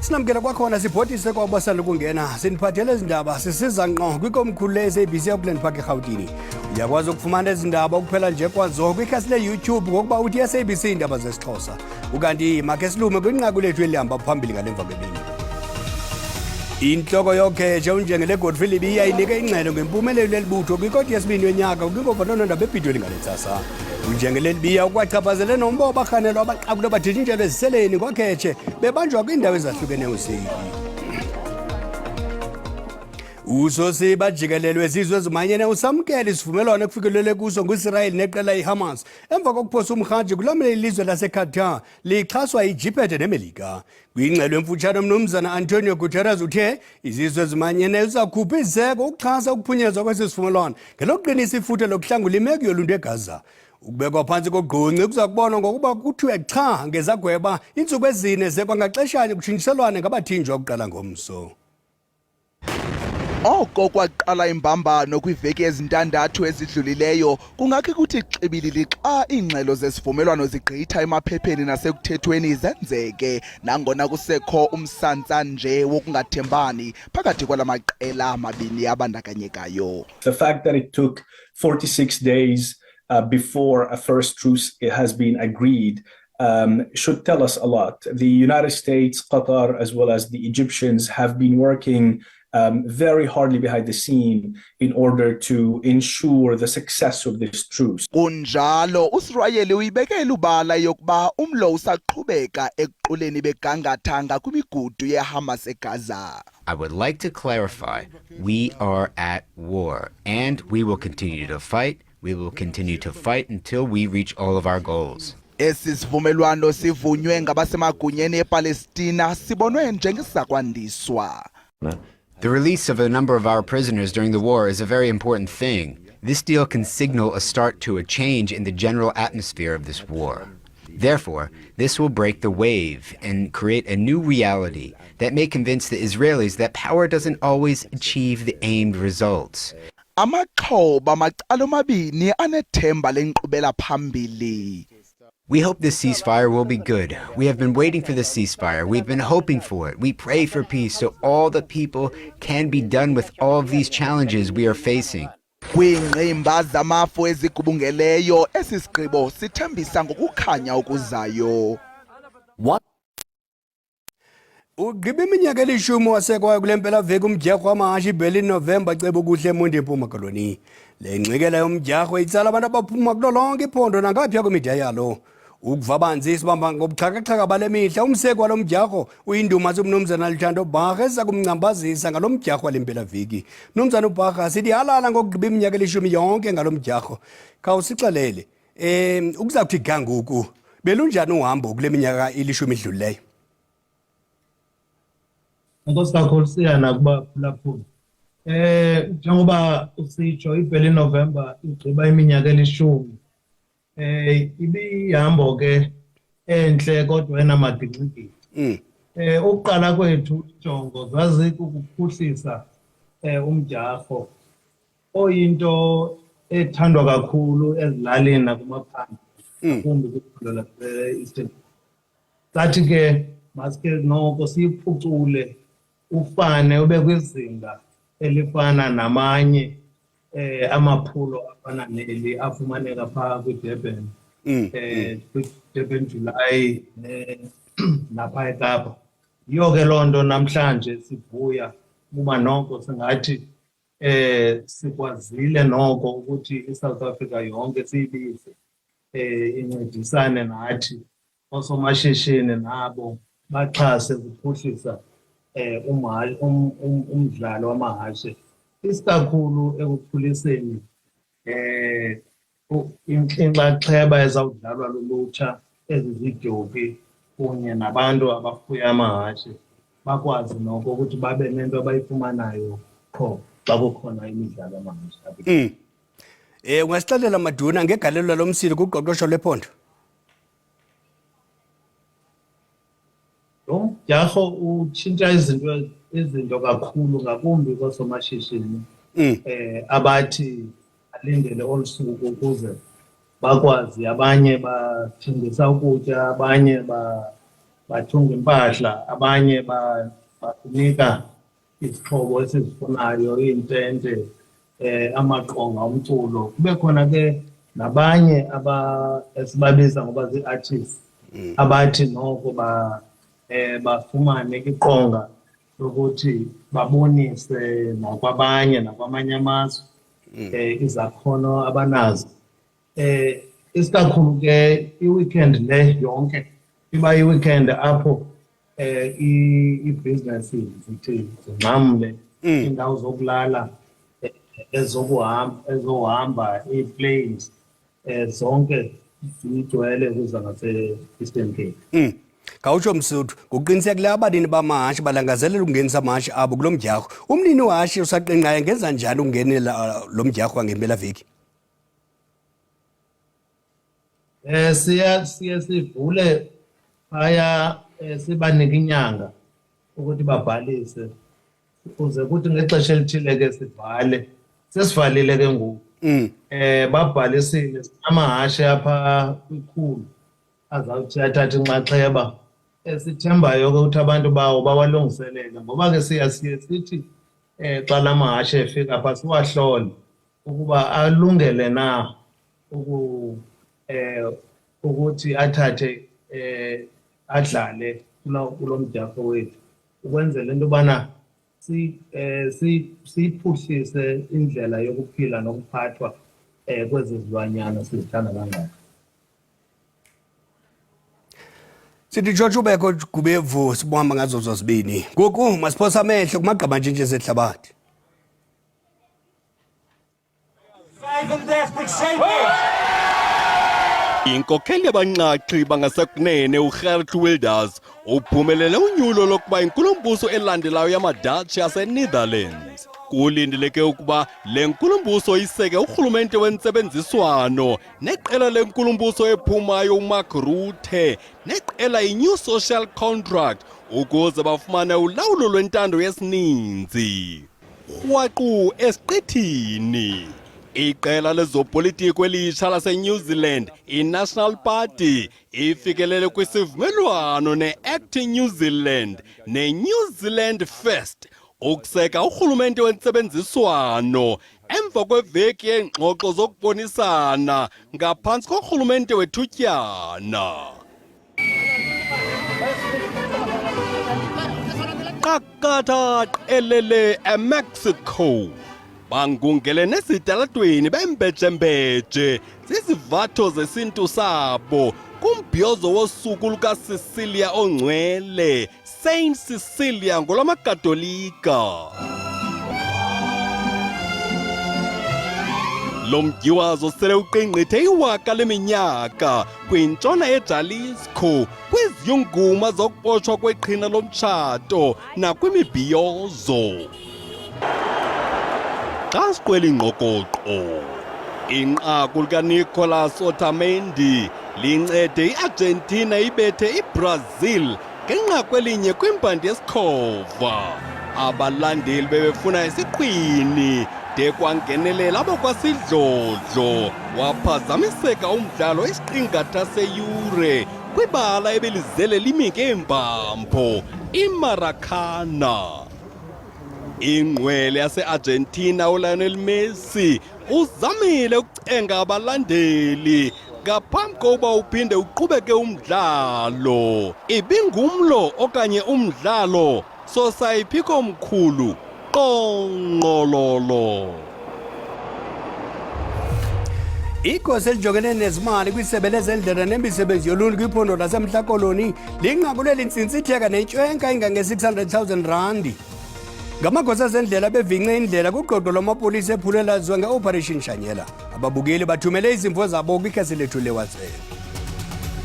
Sinamkela kwakhona sibhodise kwabasanda ukungena siniphathele izindaba sisiza ngqo kwikomkhulu le-SABC eAukland Park eGauteng. Uyakwazi ukufumana izindaba ukuphela nje kwazo kwikhasi le-YouTube ngokuba uthi SABC Iindaba zesiXhosa. Ukanti makhe silume kwinqaku lethu elihamba phambili ngalemva kwemini. Inhloko yokheje unjengele Godfrey iyayinika ingxelo ngempumelelo elibutho kwikoti yesibini yonyaka kwingovanolondaba ebhidweni ngalentsasa. Unjengele libiya ukwachaphazele nomba obarhanelwa abaqabulo bathintshelwe eziseleni kwakheje bebanjwa kwiindawo ezahlukeneyo useyili. Usosiba jikelelwe izizwe ezimanyene usamkela isivumelwano ekufikelele kuso nguIsrael neqela iHamas emva kokuphosa umrhaji kulamele ilizwe laseQatar lixhaswa yiJiphethe neMelika. Kwingxelo emfutshane umnumzana Antonio Guterres uthe izizwe ezimanyene zizakhupha iziseko ukuxhasa ukuphunyezwa kwesi sivumelwano ngelokuqinisa ifuthe lokuhlangula imeko yoluntu eGaza. Ukubekwa phansi kogqunci kuza kubonwa ngokuba kuthiwe qha ngezagweba iintsuku ezine zekwangaxeshanye kutshintshiselwane ngabathinjwa ukuqala ngomso. Oko kwaqala imbambano kwiveki ezintandathu ezidlulileyo kungakhe kuthi xibilili xa iingxelo zesivumelwano zigqitha emaphepheni nasekuthethweni zenzeke nangona kusekho umsantsa nje wokungathembani phakathi kwala maqela amabini abandakanyekayo. The fact that it took 46 days before a first truce has been agreed should tell us a lot. The United States, Qatar, as well as the Egyptians have been working very hardly behind the scene in order to ensure the success of this truce. Kunjalo uSirayeli uyibekela ubala yokuba umlo usaqhubeka ekuquleni begangathanga kwimigudu yeHamas eGaza. I would like to clarify, we are at war and we will continue to fight. We will continue to fight until we reach all of our goals. Esi sivumelwano sivunywe ngabasemagunyeni ePalestina sibonwe njengesizakwandiswa. The release of a number of our prisoners during the war is a very important thing. This deal can signal a start to a change in the general atmosphere of this war. Therefore, this will break the wave and create a new reality that may convince the Israelis that power doesn't always achieve the aimed results. Amaxhoba macala omabini anethemba lenkqubela phambili. We hope this ceasefire will be good. We have been waiting for the ceasefire. We've been hoping for it. We pray for peace so all the people can be done with all of these challenges we are facing. Kwiingqimba zamafo ezigubungeleyo esi sigqibo sithembisa ngokukhanya okuzayo. Ugqiba iminyaka elishumi wasekwayo kule mpelaveki umdyarho wamahashi iBerlin November cebo kuhle eMonti eMpuma Koloni. Le ngcikela yomdyarho itsala abantu abaphuma kulo lonke iphondo nangaphaya kwemida yalo. Ukuva banzi isibamba ngobuxhakaxhaka bale mihla umseki walo mdyarho uyinduma umnumzana Luthando Bharha eza kumngcambazisa ngalo mdyarho wale mpelaveki. Mnumzana uBharha sithi halala ngokugqiba iminyaka elishumi yonke ngalo mdyarho. Khawusixelele ukuza kuthi ganguku belunjani uhambo kule minyaka elishumi idlulileyo? Nkosi kakhulu siyana kuba phulaphula. Njengoba usitsho iBerlin November igqiba iminyaka elishumi. Ibihambo ke enhle kodwa enamadingxidingi. Ukuqala kwethu ijongo zazikukuphuhlisa umdyarho oyinto ethandwa kakhulu ezilalini nakumaphandle kumbe kwiphondo lase-Eastern. Sathi ke masike noko siyiphucule ufane ube kwizinga elifana namanye amaphulo afana neli afumaneka phaa kwiDurban kwiDurban July napha eKapa. Yiyo ke loo nto namhlanje sivuya uba noko singathi sikwazile noko ukuthi iSouth Africa yonke siyibize incedisane nathi osomashishini nabo baxhase ukuphuhlisa umdlalo wamahashe isikakhulu ekukhuliseni inxaxheba ezawudlalwa lulutsha ezizidyoki kunye nabantu abafuya amahashe bakwazi noko ukuthi babe nento abayifumanayo qho xa kukhona imidlalo yamahashe. Ungasixelela Maduna ngegalelo lomsili kuqoqosho lwephondo? Lo mdyarho utshintsha izinto kakhulu ngakumbi koosomashishini abathi alindele olu suku ukuze bakwazi abanye bathengisa ukutya abanye bathunga impahla, abanye banika izixhobo esizifunayo, iintente, amaqonga omculo. Kube khona ke nabanye esibabiza ngoba zii-artists abathi noko bafumane iqonga lokuthi babonise nakwamanye amazwe izakhono abanazo. Isikakhulu ke i-weekend le yonke iba yi-weekend apho i-business zithi zinxamle, iindawo zokulala, ezohamba, ii-planes, zonke zigcwele kuza ngase-Eastern Cape. Khawutsho Msuthu, ngokuqinisekile abanini bamahashi balangazelela ukungenisa amahashi abo kulo mdyarho. Umnini wahashi usaqinqayo ngenza njani ukungenela lo mdyarho wangempelaveki? Siya sivule phaya, sibanike inyanga ukuthi babhalise kuze kuthi ngexesha elithile ke sivale. Sesivalile ke ngoku. Babhalisile amahashi apha kwikhulu azawuthi athathe inxaxheba. Sithembayo ke ukuthi abantu bawo bawalungiselele, ngoba ke siye sithi xa la mahashi efika pha siwahlole ukuba alungele na ukuthi athathe adlale kulo mdyarho wethu, ukwenzela into yobana siyiphuhlise indlela yokuphila nokuphathwa kwezi zilwanyana sizithanda kangaka. Sithi George ubekho Gubevu sibuhamba ngazo zozibini. Ngoku masiphose amehlo kumagqaba ntshintshe zehlabathi. Inkokheli yabanqaxi bangasekunene uGert Wilders uphumelele unyulo lokuba inkulumbuso elandelayo yamaDutch yaseNetherlands. Kulindeleke ukuba le nkulumbuso iseke urhulumente wentsebenziswano neqela lenkulumbuso ephumayo uMark Rutte neqela iNew Social Contract ukuze bafumane ulawulo lwentando yesininzi. Rhwaqu esiqithini iqela lezopolitiko elitsha laseNew Zealand, iNational Party, ifikelele kwisivumelwano neACT New Zealand neNew Zealand First ukuseka urhulumente wentsebenziswano emva kweveki yeengxoxo zokubonisana ngaphantsi korhulumente wethutyana. Qakatha qelele eMexico bangungele nesitalatweni bembejembeje zizivatho zesintu sabo kumbhiyozo wosuku lukaSicilia ongcwele, Saint Cecilia ngolwamakatolika. Lo mdyiwazo sele uqingqithe iwaka leminyaka kwintshona eJalisco kwiziyunguma zokubotshwa kweqhina lomtshato nakwimibhiyozo. Xa siqwela ingqokoqo, inqaku likaNicolas Otamendi lincede iArgentina ibethe iBrazil ngenqaku elinye kwimbandi yesikhova. Abalandeli bebefuna isiqwini de kwangenelela abakwasidlodlo waphazamiseka umdlalo isiqingatha seyure kwibala ebelizele limi ngeembambo iMaracana. Ingqwele yase-Argentina uLionel Messi uzamile ukucenga abalandeli ngaphambi kokuba uphinde uqhubeke umdlalo. Ibingumlo okanye umdlalo sosayiphiko omkhulu qonqololo. Igosa elijongene nezimali kwisebe lezendlela nemisebenzi yoluntu kwiphondo laseMntla Koloni linqakulwe lintsitsitheka nentshwenka engange-600,000 randi. Ngamagosa ezendlela bevince indlela kuqoqo lwamapolisa ephulelaziwa nge-Operation Shanyela. Ababukeli bathumele izimvo zabo kwikhasi lethu leWhatsApp.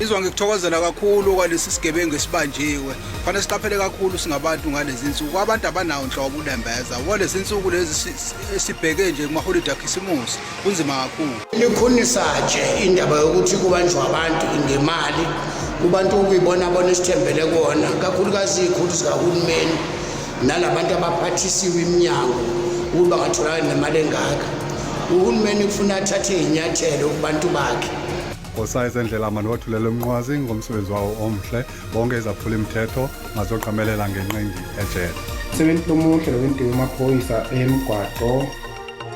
Izwa ngikuthokozela kakhulu kwalesi sigebengu esibanjiwe. Kufanele siqaphele kakhulu singabantu ngalezi insuku. Abantu abanawo nhlobo ulembeza. Walezi insuku lezi esibheke nje kumaholide akhisimusi kunzima kakhulu. Likhunisa nje indaba yokuthi kubanjwa abantu ngemali, kubantu ukuyibona bona isithembele kona, kakhulukazi izikhulu zikahulumeni nalabantu abaphathisiwe iminyango ukuba ngatholakala nemali engaka. Uhulumeni ufuna athathe inyathelo kubantu bakhe. osayeza endlela manothulela umnqwazi ngomsebenzi wawo omhle bonke ezaphula imithetho mazoqamelela ngenqindi ejele. Umsebenzi omuhle lo wentiwa emaphoyisa emgwaqo.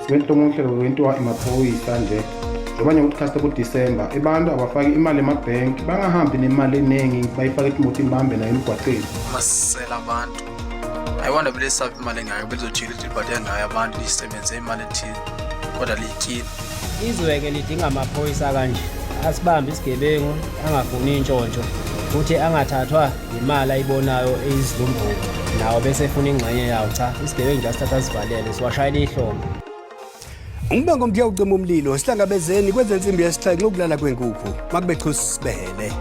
Umsebenzi omuhle lo wentiwa emaphoyisa nje. Njengoba nje ukuthi ku-December abantu abafaki imali emabhenki bangahambi nemali eningi bayifake emotini bahambe nayo emgwaqeni. Masisela abantu ayiwanda vele sabe imali engayo belizojila ilibhade ngayo abantu lisebenze imali ethile kodwa liyityile. Izwe-ke lidinga amaphoyisa kanje asibambe isigebengu angafuni intshontsho futhi angathathwa imali ayibonayo eyizidumbuku nawo bese efuna ingxenye yawo. Cha, isigebengu nje asithatha sivalele siwashayela ihlombe. Umbango mdiya ucima umlilo sihlangabezeni kwenze insimbi yesixhenxe ukulala kwenkukhu makube chusi sibehele.